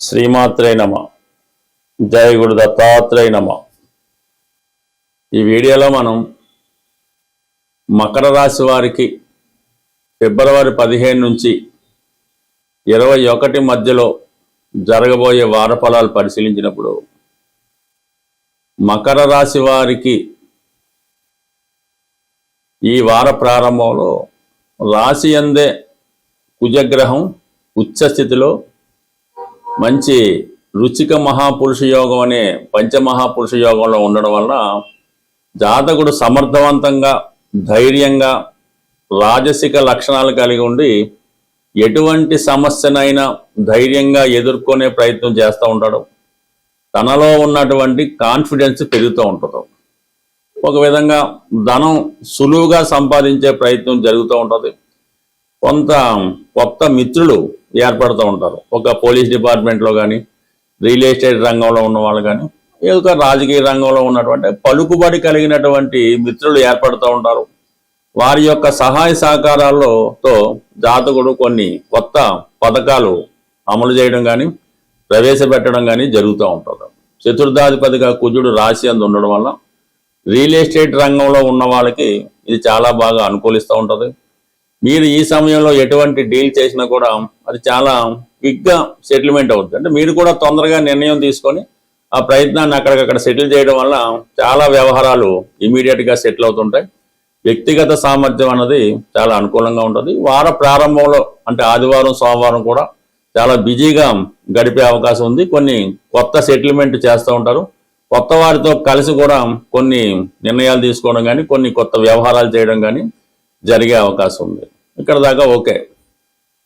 శ్రీమాత్రే నమ. జయ గురు దత్తాత్రేయ నమ. ఈ వీడియోలో మనం మకర రాశి వారికి ఫిబ్రవరి 15 నుంచి 21 మధ్యలో జరగబోయే వార ఫలాలు పరిశీలించినప్పుడు మకర రాశి వారికి ఈ వార ప్రారంభంలో రాశి యందే కుజగ్రహం ఉచ్చ స్థితిలో మంచి రుచిక మహాపురుష యోగం అనే పంచమహాపురుష యోగంలో ఉండడం వల్ల జాతకుడు సమర్థవంతంగా ధైర్యంగా రాజసిక లక్షణాలు కలిగి ఉండి ఎటువంటి సమస్యనైనా ధైర్యంగా ఎదుర్కొనే ప్రయత్నం చేస్తూ ఉంటాడు. తనలో ఉన్నటువంటి కాన్ఫిడెన్స్ పెరుగుతూ ఉంటుంది. ఒక విధంగా ధనం సులువుగా సంపాదించే ప్రయత్నం జరుగుతూ ఉంటుంది. కొంత కొత్త మిత్రులు ఏర్పడుతూ ఉంటారు. ఒక పోలీస్ డిపార్ట్మెంట్లో కానీ, రియల్ ఎస్టేట్ రంగంలో ఉన్న వాళ్ళు కానీ, ఏదో రాజకీయ రంగంలో ఉన్నటువంటి పలుకుబడి కలిగినటువంటి మిత్రులు ఏర్పడుతూ ఉంటారు. వారి యొక్క సహాయ సహకారాలతో జాతకుడు కొన్ని కొత్త పథకాలు అమలు చేయడం కానీ ప్రవేశపెట్టడం కానీ జరుగుతూ ఉంటుంది. చతుర్థాధిపతిగా కుజుడు రాశి అందు ఉండడం వల్ల రియల్ ఎస్టేట్ రంగంలో ఉన్న వాళ్ళకి ఇది చాలా బాగా అనుకూలిస్తూ ఉంటుంది. మీరు ఈ సమయంలో ఎటువంటి డీల్ చేసినా కూడా అది చాలా క్విక్గా సెటిల్మెంట్ అవుతుంది. అంటే మీరు కూడా తొందరగా నిర్ణయం తీసుకొని ఆ ప్రయత్నాన్ని అక్కడికక్కడ సెటిల్ చేయడం వల్ల చాలా వ్యవహారాలు ఇమీడియట్గా సెటిల్ అవుతుంటాయి. వ్యక్తిగత సామర్థ్యం అన్నది చాలా అనుకూలంగా ఉంటుంది. వార ప్రారంభంలో అంటే ఆదివారం సోమవారం కూడా చాలా బిజీగా గడిపే అవకాశం ఉంది. కొన్ని కొత్త సెటిల్మెంట్ చేస్తూ ఉంటారు. కొత్త వారితో కలిసి కూడా కొన్ని నిర్ణయాలు తీసుకోవడం కానీ కొన్ని కొత్త వ్యవహారాలు చేయడం కానీ జరిగే అవకాశం ఉంది. ఇక్కడ దాకా ఓకే.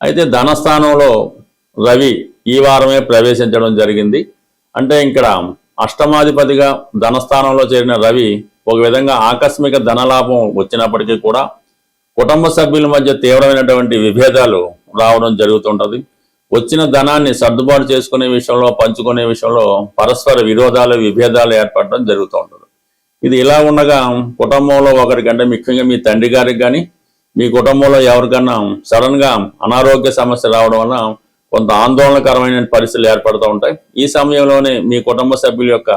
అయితే ధనస్థానంలో రవి ఈ వారమే ప్రవేశించడం జరిగింది. అంటే ఇక్కడ అష్టమాధిపతిగా ధనస్థానంలో చేరిన రవి ఒక విధంగా ఆకస్మిక ధనలాభం వచ్చినప్పటికీ కూడా కుటుంబ సభ్యుల మధ్య తీవ్రమైనటువంటి విభేదాలు రావడం జరుగుతుంటుంది. వచ్చిన ధనాన్ని సర్దుబాటు చేసుకునే విషయంలో పంచుకునే విషయంలో పరస్పర విరోధాలు విభేదాలు ఏర్పడడం జరుగుతూ ఉంటుంది. ఇది ఇలా ఉండగా కుటుంబంలో ఒకరికంటే ముఖ్యంగా మీ తండ్రి గారికి కానీ మీ కుటుంబంలో ఎవరికన్నా సడన్గా అనారోగ్య సమస్య రావడం వల్ల కొంత ఆందోళనకరమైన పరిస్థితులు ఏర్పడుతూ ఉంటాయి. ఈ సమయంలోనే మీ కుటుంబ సభ్యుల యొక్క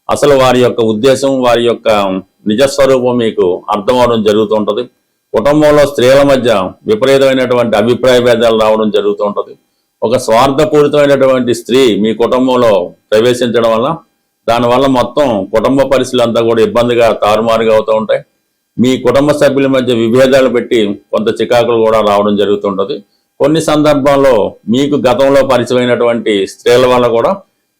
అసలు వారి యొక్క ఉద్దేశం వారి యొక్క నిజస్వరూపం మీకు అర్థం అవడం జరుగుతూ ఉంటుంది. కుటుంబంలో స్త్రీల మధ్య విపరీతమైనటువంటి అభిప్రాయ భేదాలు రావడం జరుగుతూ ఉంటుంది. ఒక స్వార్థపూరితమైనటువంటి స్త్రీ మీ కుటుంబంలో ప్రవేశించడం వల్ల దానివల్ల మొత్తం కుటుంబ పరిస్థితులు అంతా కూడా ఇబ్బందిగా తారుమారుగా అవుతూ ఉంటాయి. మీ కుటుంబ సభ్యుల మధ్య విభేదాలు పెట్టి కొంత చికాకులు కూడా రావడం జరుగుతుంటుంది. కొన్ని సందర్భాల్లో మీకు గతంలో పరిచయమైనటువంటి స్త్రీల వల్ల కూడా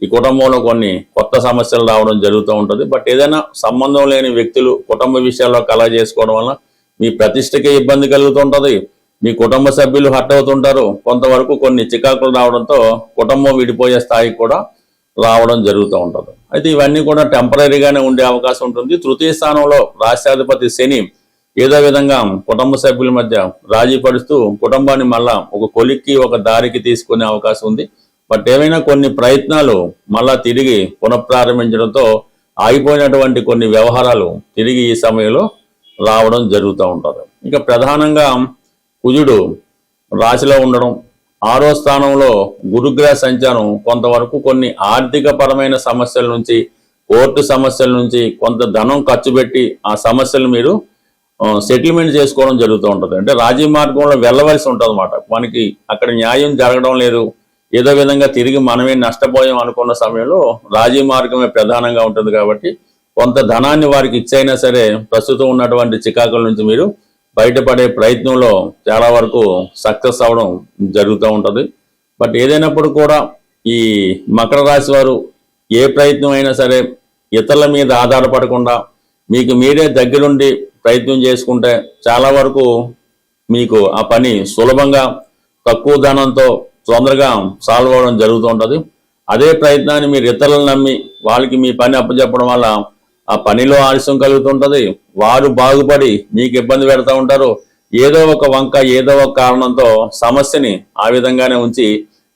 ఈ కుటుంబంలో కొన్ని కొత్త సమస్యలు రావడం జరుగుతూ ఉంటుంది. బట్ ఏదైనా సంబంధం లేని వ్యక్తులు కుటుంబ విషయాల్లో కలగ చేసుకోవడం వల్ల మీ ప్రతిష్టకే ఇబ్బంది కలుగుతుంటుంది. మీ కుటుంబ సభ్యులు హట్ అవుతుంటారు. కొంతవరకు కొన్ని చికాకులు రావడంతో కుటుంబం విడిపోయే స్థాయికి కూడా రావడం జరుగుతూ ఉంటుంది. అయితే ఇవన్నీ కూడా టెంపరీగానే ఉండే అవకాశం ఉంటుంది. తృతీయ స్థానంలో రాష్ట్రాధిపతి శని ఏదో విధంగా కుటుంబ సభ్యుల మధ్య రాజీ పడుతూ కుటుంబాన్ని మళ్ళా ఒక కొలిక్కి ఒక దారికి తీసుకునే అవకాశం ఉంది. బట్ ఏమైనా కొన్ని ప్రయత్నాలు మళ్ళా తిరిగి పునఃప్రారంభించడంతో ఆగిపోయినటువంటి కొన్ని వ్యవహారాలు తిరిగి ఈ సమయంలో రావడం జరుగుతూ ఉంటుంది. ఇక ప్రధానంగా కుజుడు రాశిలో ఉండడం, 6వ స్థానంలో గురుగ్రహ సంచారం కొంతవరకు కొన్ని ఆర్థిక పరమైన సమస్యల నుంచి కోర్టు సమస్యల నుంచి కొంత ధనం ఖర్చు పెట్టి ఆ సమస్యలు మీరు సెటిల్మెంట్ చేసుకోవడం జరుగుతూ ఉంటుంది. అంటే రాజీ మార్గంలో వెళ్ళవలసి ఉంటుంది అన్నమాట. మనకి అక్కడ న్యాయం జరగడం లేదు, ఏదో విధంగా తిరిగి మనమే నష్టపోయాం అనుకున్న సమయంలో రాజీ మార్గమే ప్రధానంగా ఉంటుంది. కాబట్టి కొంత ధనాన్ని వారికి ఇచ్చైనా సరే ప్రస్తుతం ఉన్నటువంటి చికాకుల నుంచి మీరు బయటపడే ప్రయత్నంలో చాలా వరకు సక్సెస్ అవ్వడం జరుగుతూ ఉంటుంది. బట్ ఏదైనప్పుడు కూడా ఈ మకర రాశి వారు ఏ ప్రయత్నం అయినా సరే ఇతరుల మీద ఆధారపడకుండా మీకు మీరే దగ్గరుండి ప్రయత్నం చేసుకుంటే చాలా వరకు మీకు ఆ పని సులభంగా తక్కువ ధనంతో తొందరగా సాల్వ్ అవ్వడం జరుగుతూ ఉంటుంది. అదే ప్రయత్నాన్ని మీరు ఇతరులను నమ్మి వాళ్ళకి మీ పని అప్పచెప్పడం వల్ల ఆ పనిలో ఆలస్యం కలుగుతుంటుంది. వారు బాగుపడి మీకు ఇబ్బంది పెడతా ఉంటారు. ఏదో ఒక వంక ఏదో ఒక కారణంతో సమస్యని ఆ విధంగానే ఉంచి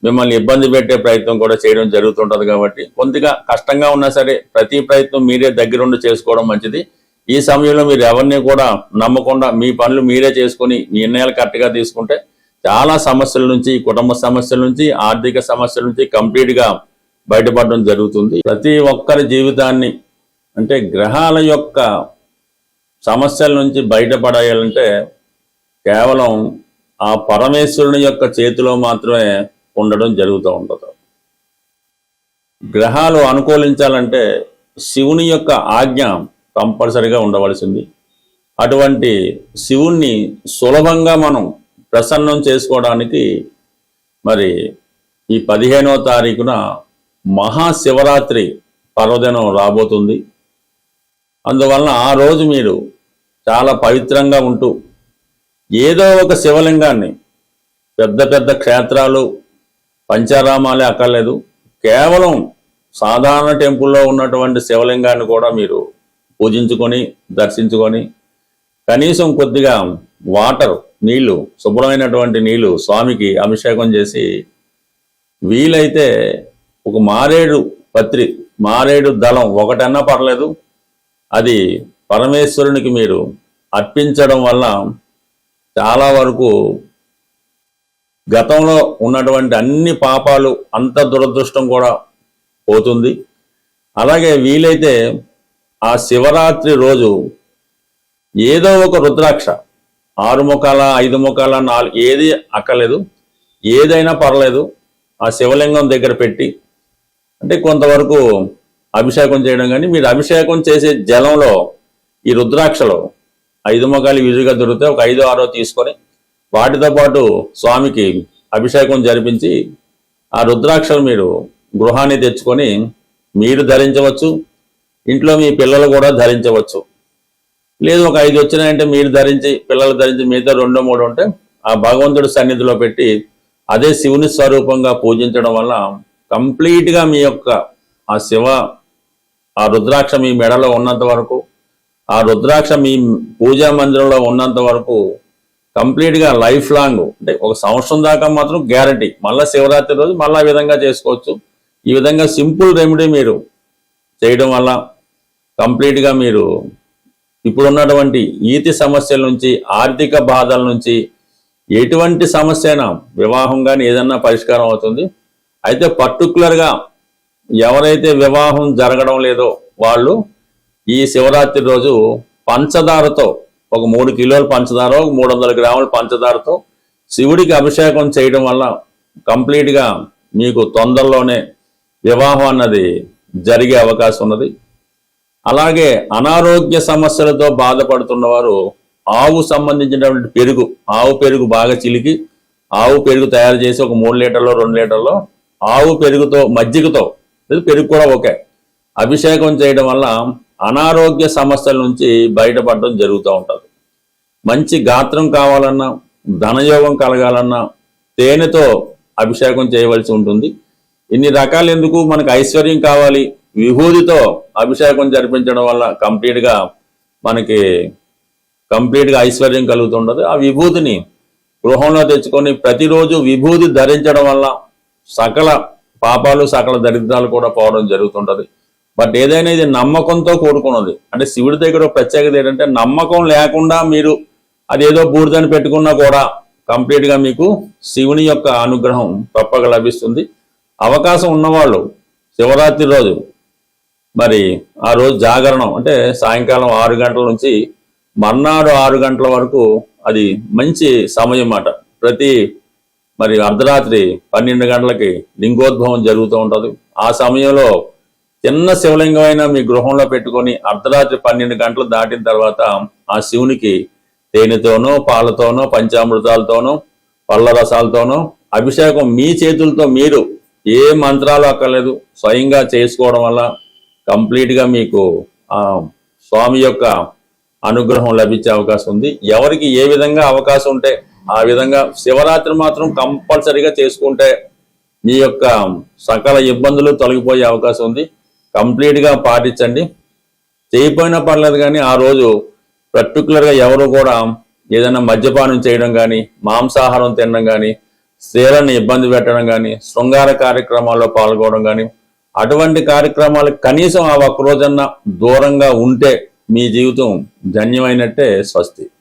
మిమ్మల్ని ఇబ్బంది పెట్టే ప్రయత్నం కూడా చేయడం జరుగుతుంటుంది. కాబట్టి కొద్దిగా కష్టంగా ఉన్నా సరే ప్రతి ప్రయత్నం మీరే దగ్గరుండి చేసుకోవడం మంచిది. ఈ సమయంలో మీరు ఎవరిని కూడా నమ్మకుండా మీ పనులు మీరే చేసుకుని మీ నిర్ణయాలు కరెక్ట్గా తీసుకుంటే చాలా సమస్యల నుంచి, కుటుంబ సమస్యల నుంచి, ఆర్థిక సమస్యల నుంచి కంప్లీట్గా బయటపడడం జరుగుతుంది. ప్రతి ఒక్కరి జీవితాన్ని అంటే గ్రహాల యొక్క సమస్యల నుంచి బయటపడాలంటే కేవలం ఆ పరమేశ్వరుని యొక్క చేతిలో మాత్రమే ఉండడం జరుగుతూ ఉంటుంది. గ్రహాలు అనుకూలించాలంటే శివుని యొక్క ఆజ్ఞ కంపల్సరిగా ఉండవలసింది. అటువంటి శివుణ్ణి సులభంగా మనం ప్రసన్నం చేసుకోవడానికి మరి ఈ 15వ తారీఖున మహాశివరాత్రి పర్వదినం రాబోతుంది. అందువలన ఆ రోజు మీరు చాలా పవిత్రంగా ఉంటూ ఏదో ఒక శివలింగాన్ని, పెద్ద పెద్ద క్షేత్రాలు పంచారామాలే అక్కర్లేదు, కేవలం సాధారణ టెంపుల్లో ఉన్నటువంటి శివలింగాన్ని కూడా మీరు పూజించుకొని దర్శించుకొని కనీసం కొద్దిగా వాటర్, నీళ్లు, శుభ్రమైనటువంటి నీళ్లు స్వామికి అభిషేకం చేసి వీలైతే ఒక మారేడు దళం ఒకటన్నా పర్లేదు, అది పరమేశ్వరునికి మీరు అర్పించడం వల్ల చాలా వరకు గతంలో ఉన్నటువంటి అన్ని పాపాలు, అంత దురదృష్టం కూడా పోతుంది. అలాగే వీలైతే ఆ శివరాత్రి రోజు ఏదో ఒక రుద్రాక్ష, 6 ముఖాల, 5 ముఖాల, 4, ఏది అక్కర్లేదు, ఏదైనా పర్లేదు, ఆ శివలింగం దగ్గర పెట్టి అంటే కొంతవరకు అభిషేకం చేయడం. కానీ మీరు అభిషేకం చేసే జలంలో ఈ రుద్రాక్షలో 5 ముఖాలు ఈజీగా దొరుకుతాయి, ఒక 5, 6 తీసుకొని వాటితో పాటు స్వామికి అభిషేకం జరిపించి ఆ రుద్రాక్షలు మీరు గృహాన్ని తెచ్చుకొని మీరు ధరించవచ్చు, ఇంట్లో మీ పిల్లలు కూడా ధరించవచ్చు. లేదు ఒక 5 వచ్చినాయంటే మీరు ధరించి, పిల్లలు ధరించి, మిగతా 2, 3 ఉంటే ఆ భగవంతుడి సన్నిధిలో పెట్టి అదే శివుని స్వరూపంగా పూజించడం వల్ల కంప్లీట్గా మీ యొక్క ఆ రుద్రాక్ష మీ మెడలో ఉన్నంత వరకు, ఆ రుద్రాక్ష మీ పూజా మందిరంలో ఉన్నంత వరకు కంప్లీట్గా లైఫ్ లాంగ్, అంటే 1 సంవత్సరం దాకా మాత్రం గ్యారంటీ. మళ్ళీ శివరాత్రి రోజు మళ్ళీ ఆ విధంగా చేసుకోవచ్చు. ఈ విధంగా సింపుల్ రెమెడీ మీరు చేయడం వల్ల కంప్లీట్గా మీరు ఇప్పుడున్నటువంటి ఈతి సమస్యల నుంచి, ఆర్థిక బాధల నుంచి, ఎటువంటి సమస్య అయినా, వివాహం కానీ ఏదన్నా పరిష్కారం అవుతుంది. అయితే పర్టికులర్గా ఎవరైతే వివాహం జరగడం లేదో వాళ్ళు ఈ శివరాత్రి రోజు పంచదారతో, ఒక 3 కిలోల పంచదార, 300 గ్రాముల పంచదారతో శివుడికి అభిషేకం చేయడం వల్ల కంప్లీట్గా మీకు తొందరలోనే వివాహం అన్నది జరిగే అవకాశం ఉన్నది. అలాగే అనారోగ్య సమస్యలతో బాధపడుతున్నవారు ఆవు సంబంధించినటువంటి పెరుగు, ఆవు పెరుగు బాగా చిలికి ఆవు పెరుగు తయారు చేసి ఒక 3 లీటర్లో 2 లీటర్లో ఆవు పెరుగుతో, మజ్జిగతో, పెరుగు కూడా ఓకే, అభిషేకం చేయడం వల్ల అనారోగ్య సమస్యల నుంచి బయటపడడం జరుగుతూ ఉంటుంది. మంచి గాత్రం కావాలన్నా, ధనయోగం కలగాలన్నా తేనెతో అభిషేకం చేయవలసి ఉంటుంది. ఇన్ని రకాలు ఎందుకు, మనకు ఐశ్వర్యం కావాలి, విభూతితో అభిషేకం జరిపించడం వల్ల కంప్లీట్గా ఐశ్వర్యం కలుగుతుండదు. ఆ విభూతిని గృహంలో తెచ్చుకొని ప్రతిరోజు విభూతి ధరించడం వల్ల సకల పాపాలు, సకల దరిద్రాలు కూడా పోవడం జరుగుతుంటది. బట్ ఏదైనా ఇది నమ్మకంతో కూడుకున్నది. అంటే శివుడి దగ్గర ప్రత్యేకత ఏంటంటే నమ్మకం లేకుండా మీరు అదేదో బూడిదని పెట్టుకున్నా కూడా కంప్లీట్గా మీకు శివుని యొక్క అనుగ్రహం తప్పక లభిస్తుంది. అవకాశం ఉన్నవాళ్ళు శివరాత్రి రోజు మరి ఆ రోజు జాగరణం, అంటే సాయంకాలం 6 గంటల నుంచి మర్నాడు 6 గంటల వరకు అది మంచి సమయం అన్నమాట. మరి అర్ధరాత్రి 12 గంటలకి లింగోద్భవం జరుగుతూ ఉంటుంది. ఆ సమయంలో చిన్న శివలింగం అయినా మీ గృహంలో పెట్టుకొని అర్ధరాత్రి 12 గంటలు దాటిన తర్వాత ఆ శివునికి తేనెతోనో, పాలతోనో, పంచామృతాలతోనో, పళ్ళ రసాలతోనో అభిషేకం మీ చేతులతో, మీరు ఏ మంత్రాలు అక్కర్లేదు, స్వయంగా చేసుకోవడం వల్ల కంప్లీట్గా మీకు ఆ స్వామి యొక్క అనుగ్రహం లభించే అవకాశం ఉంది. ఎవరికి ఏ విధంగా అవకాశం ఉంటే ఆ విధంగా శివరాత్రి మాత్రం కంపల్సరీగా చేసుకుంటే మీ యొక్క సకల ఇబ్బందులు తొలగిపోయే అవకాశం ఉంది. కంప్లీట్గా పాటించండి. చేయకపోయినా పర్లేదు, కానీ ఆ రోజు పర్టికులర్గా ఎవరు కూడా ఏదైనా మద్యపానం చేయడం కానీ, మాంసాహారం తినడం కానీ, స్త్రీలను ఇబ్బంది పెట్టడం కానీ, శృంగార కార్యక్రమాల్లో పాల్గొనడం కానీ, అటువంటి కార్యక్రమాలకు కనీసం ఆ ఒక్క రోజన్నా దూరంగా ఉంటే మీ జీవితం ధన్యమైనట్టే. స్వస్తి.